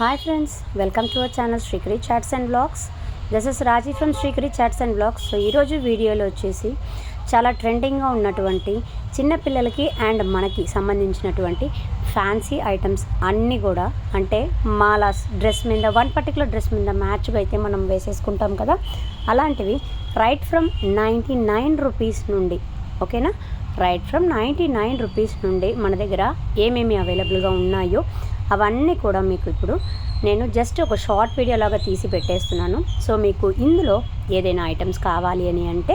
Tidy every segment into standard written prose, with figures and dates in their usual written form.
Hi friends, welcome to our channel Shrikari Chats and Vlogs. This is Raji from Shrikari Chats and Vlogs. So ఈ రోజు వీడియోలో వచ్చేసి చాలా ట్రెండింగ్గా ఉన్నటువంటి చిన్న పిల్లలకి అండ్ మనకి సంబంధించినటువంటి ఫ్యాన్సీ ఐటమ్స్ అన్నీ కూడా అంటే మాలాస్ డ్రెస్ మీద వన్ పర్టికులర్ డ్రెస్ మీద మ్యాచ్గా అయితే మనం వేసేసుకుంటాం కదా, అలాంటివి రైట్ ఫ్రమ్ 99 రూపీస్ నుండి, ఓకేనా, రైట్ ఫ్రమ్ 99 రూపీస్ నుండి మన దగ్గర ఏమేమి అవైలబుల్గా ఉన్నాయో అవన్నీ కూడా మీకు ఇప్పుడు నేను జస్ట్ ఒక షార్ట్ వీడియో లాగా తీసి పెట్టేస్తున్నాను. సో మీకు ఇందులో ఏదైనా ఐటమ్స్ కావాలి అని అంటే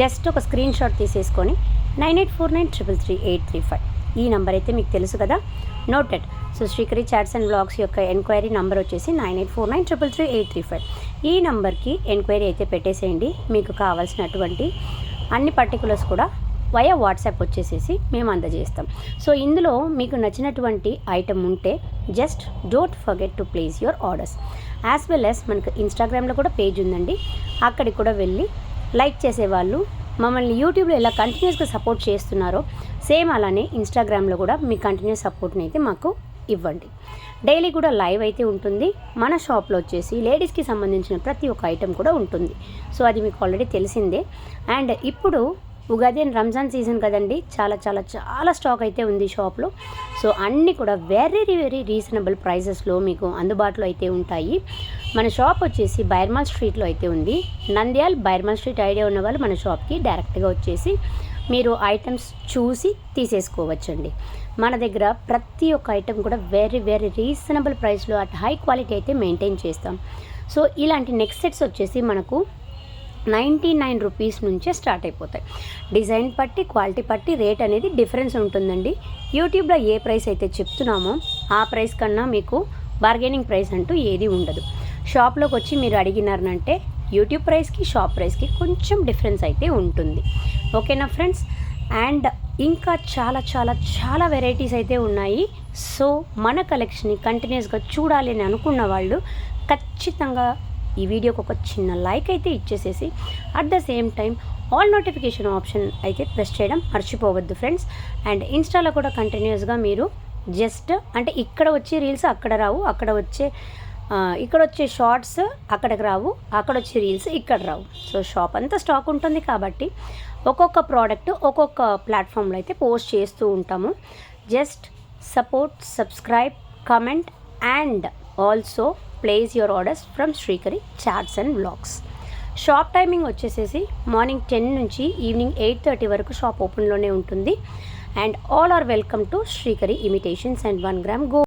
జస్ట్ ఒక స్క్రీన్ షాట్ తీసేసుకొని 9849333835 ఈ నెంబర్ అయితే మీకు తెలుసు కదా, noted. So Srikari chats and blogs యొక్క ఎంక్వైరీ నెంబర్ వచ్చేసి 9849333835. ఈ నెంబర్కి ఎంక్వైరీ అయితే పెట్టేసేయండి. మీకు కావాల్సినటువంటి అన్ని పర్టికులర్స్ కూడా వయా వాట్సాప్ వచ్చేసేసి మేము అందజేస్తాం. సో ఇందులో మీకు నచ్చినటువంటి ఐటమ్ ఉంటే just don't forget to place your orders. As well as మనకు ఇన్స్టాగ్రామ్లో కూడా పేజ్ ఉందండి, అక్కడికి కూడా వెళ్ళి లైక్ చేసేవాళ్ళు మమ్మల్ని యూట్యూబ్లో ఎలా కంటిన్యూస్గా సపోర్ట్ చేస్తున్నారో సేమ్ అలానే ఇన్స్టాగ్రామ్లో కూడా మీ కంటిన్యూస్ సపోర్ట్ని అయితే మాకు ఇవ్వండి. డైలీ కూడా లైవ్ అయితే ఉంటుంది. మన షాప్లో వచ్చేసి లేడీస్కి సంబంధించిన ప్రతి ఒక్క ఐటెం కూడా ఉంటుంది. సో అది మీకు ఆల్రెడీ తెలిసిందే. అండ్ ఇప్పుడు ఉగాది అండ్ రంజాన్ సీజన్ కదండి, చాలా చాలా చాలా స్టాక్ అయితే ఉంది షాప్లో. సో అన్నీ కూడా వెరీ వెరీ రీజనబుల్ ప్రైజెస్లో మీకు అందుబాటులో అయితే ఉంటాయి. మన షాప్ వచ్చేసి బైర్మాల్ స్ట్రీట్లో అయితే ఉంది. నంద్యాల్ బైర్మాల్ స్ట్రీట్ ఐడియా ఉన్న వాళ్ళు మన షాప్కి డైరెక్ట్గా వచ్చేసి మీరు ఐటమ్స్ చూసి తీసేసుకోవచ్చండి. మన దగ్గర ప్రతి ఒక్క ఐటెం కూడా వెరీ వెరీ రీజనబుల్ ప్రైస్లో అట్ హై క్వాలిటీ అయితే మెయింటైన్ చేస్తాం. సో ఇలాంటి నెక్ సెట్స్ వచ్చేసి మనకు 99 రూపీస్ నుంచే స్టార్ట్ అయిపోతాయి. డిజైన్ పట్టి క్వాలిటీ పట్టి రేట్ అనేది డిఫరెన్స్ ఉంటుందండి. యూట్యూబ్లో ఏ ప్రైస్ అయితే చెప్తున్నామో ఆ ప్రైస్ కన్నా మీకు బార్గెనింగ్ ప్రైస్ అంటూ ఏది ఉండదు. షాప్లోకి వచ్చి మీరు అడిగినారనంటే యూట్యూబ్ ప్రైస్కి షాప్ ప్రైస్కి కొంచెం డిఫరెన్స్ అయితే ఉంటుంది. ఓకేనా ఫ్రెండ్స్? అండ్ ఇంకా చాలా చాలా చాలా వెరైటీస్ అయితే ఉన్నాయి. సో మన కలెక్షన్ని కంటిన్యూస్గా చూడాలి అని అనుకున్న వాళ్ళు ఖచ్చితంగా ఈ వీడియోకి ఒక చిన్న లైక్ అయితే ఇచ్చేసేసి at the same time all notification option అయితే ప్రెస్ చేయడం మర్చిపోవద్దు ఫ్రెండ్స్. అండ్ ఇన్స్టాలో కూడా కంటిన్యూస్గా మీరు జస్ట్ అంటే ఇక్కడ వచ్చే రీల్స్ అక్కడ రావు, ఇక్కడ వచ్చే షార్ట్స్ అక్కడికి రావు, అక్కడ వచ్చే రీల్స్ ఇక్కడ రావు. సో షాప్ అంతా స్టాక్ ఉంటుంది కాబట్టి ఒక్కొక్క ప్రోడక్ట్ ఒక్కొక్క ప్లాట్ఫామ్లో అయితే పోస్ట్ చేస్తూ ఉంటాము. Just support, subscribe, comment and also place your orders from Srikari chats and vlogs. Shop timing వచ్చేసేసి మార్నింగ్ 10 నుంచి ఈవినింగ్ 8:30 వరకు షాప్ ఓపెన్లోనే ఉంటుంది. And all are welcome to Srikari imitations and 1 gram gold.